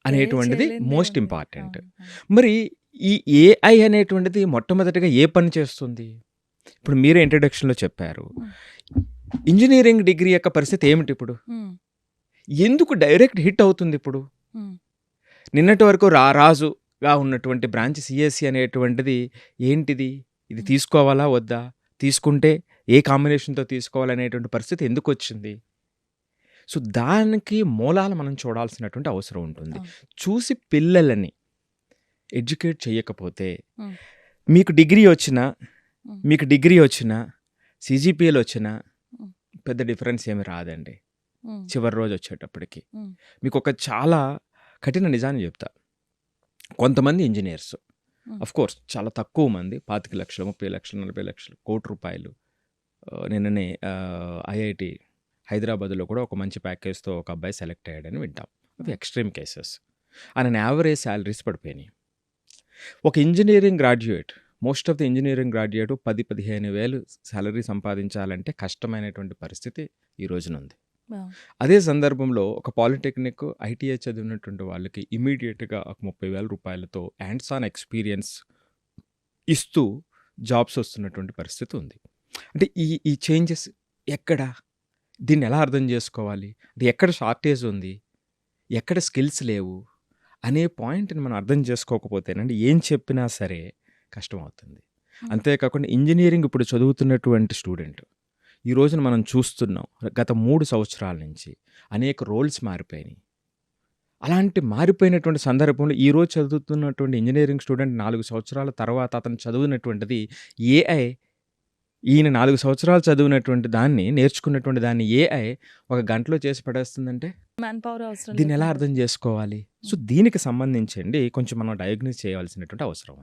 Create అనేటువంటిది చేయలేనిదే most ఉంది. Important. అవును. అవును. మరి ఈ ఏఐ అనేటువంటిది మొట్టమొదటిగా ఏ పని చేస్తుంది? ఇప్పుడు మీరే ఇంట్రడక్షన్‌లో చెప్పారు. హ్మ్. ఇంజినీరింగ్ డిగ్రీ యొక్క పరిస్థితి ఏమిటిప్పుడు? హ్మ్. ఎందుకు డైరెక్ట్ హిట్ అవుతుందిప్పుడు? హ్మ్. నిన్నటి వరకు రాజుగా ఉన్నటువంటి బ్రాంచ్ సీఎస్‌సి అనేటువంటిది ఏంటిది? ఇది హ్మ్. తీసుకోవాలా? వద్దా? తీసుకుంటే ఏ కాంబినేషన్‌తో తీసుకోవాలనేటువంటి పరిస్థితి ఎందుకొచ్చింది? సో, దానికి మూలాలు మనం చూడాల్సినటువంటి అవసరం ఉంటుంది. అవును. చూసి పిల్లలని ఎడ్యుకేట్ చేయకపోతే హ్మ్. మీకు డిగ్రీ వచ్చినా, హ్మ్. మీకు డిగ్రీ వచ్చినా, సీజీపీఏలొచ్చినా హ్మ్. పెద్ద డిఫరెన్స్ ఏమి రాదండి. హ్మ్. చివరి రోజొచ్చేటప్పటికి. హ్మ్. మీకొక చాలా కఠిన నిజాన్ని చెప్తా. కొంతమంది ఇంజినీర్స్ హ్మ్. ఆఫ్‌కోర్స్ చాలా తక్కువ మంది 25,00,000, 30,00,000, 40,00,000, కోటి రూపాయలు నిన్ననే ఐఐటీ హైదరాబాద్‌లో కూడా ఒక మంచి ప్యాకేజ్‌తో ఒక అబ్బాయి సెలెక్ట్ అయ్యాడని వింటాం. అవి హ్మ్. Extreme cases. ఆయన యావరేజ్ సాలరీస్ పడిపోయినాయి. ఒక engineering graduate most of the engineering graduate 10,000-15,000 salary సంపాదించాలంటే కష్టమైనటువంటి పరిస్థితి ఈ రోజునుంది. అవును. అదే సందర్భంలో ఒక పాలిటెక్నిక్, ఐటీఐ చదివినటువంటి వాళ్ళకి ఇమ్మీడియేట్‌గా ఒక 30,000 రూపాయలతో హ్యాండ్స్ ఆన్ ఎక్స్‌పీరియన్స్ ఇస్తూ జాబ్స్ వస్తున్నటువంటి పరిస్థితి ఉంది. అంటే ఈ ఈ చేంజెస్ ఎక్కడ? దీన్నెలా అర్థం జేసుకోవాలి? అంటే ఎక్కడ షార్టేజ్ ఉంది? ఎక్కడ స్కిల్స్ లేవు? అనే పాయింట్‌ని మనం అర్థం చేసుకోకపోతేనండి ఏం చెప్పినా సరే కష్టమవుతుంది. హ్మ్. అంతే కాకుండా ఇంజినీరింగ్ ఇప్పుడు చదువుతున్నటువంటి స్టూడెంట్ ఈ రోజున మనం చూస్తున్నాం. గత 3 సంవత్సరాల నుంచి అనేక రోల్స్ మారిపోయినాయి. అలాంటి మారిపోయినటువంటి సందర్భంలో ఈరోజు చదువుతున్నటువంటి ఇంజినీరింగ్ స్టూడెంట్ 4 సంవత్సరాల తర్వాత అతను చదివినటువంటిది ఏఐ ఈయన 4 సంవత్సరాలు చదివినటువంటి దాన్ని, నేర్చుకున్నటువంటి దాన్ని ఏఐ ఒక గంటలో చేసి పడేస్తుందంటే, మ్యాన్ పవర్ అవసరం దీన్నెలా లేకుండా. అర్థం జేసుకోవాలి? సో, హ్మ్. దీనికి సంబంధించండి కొంచెం మనం డయాగ్నోస్ చేయాల్సినటువంటి అవసరం ఉంది.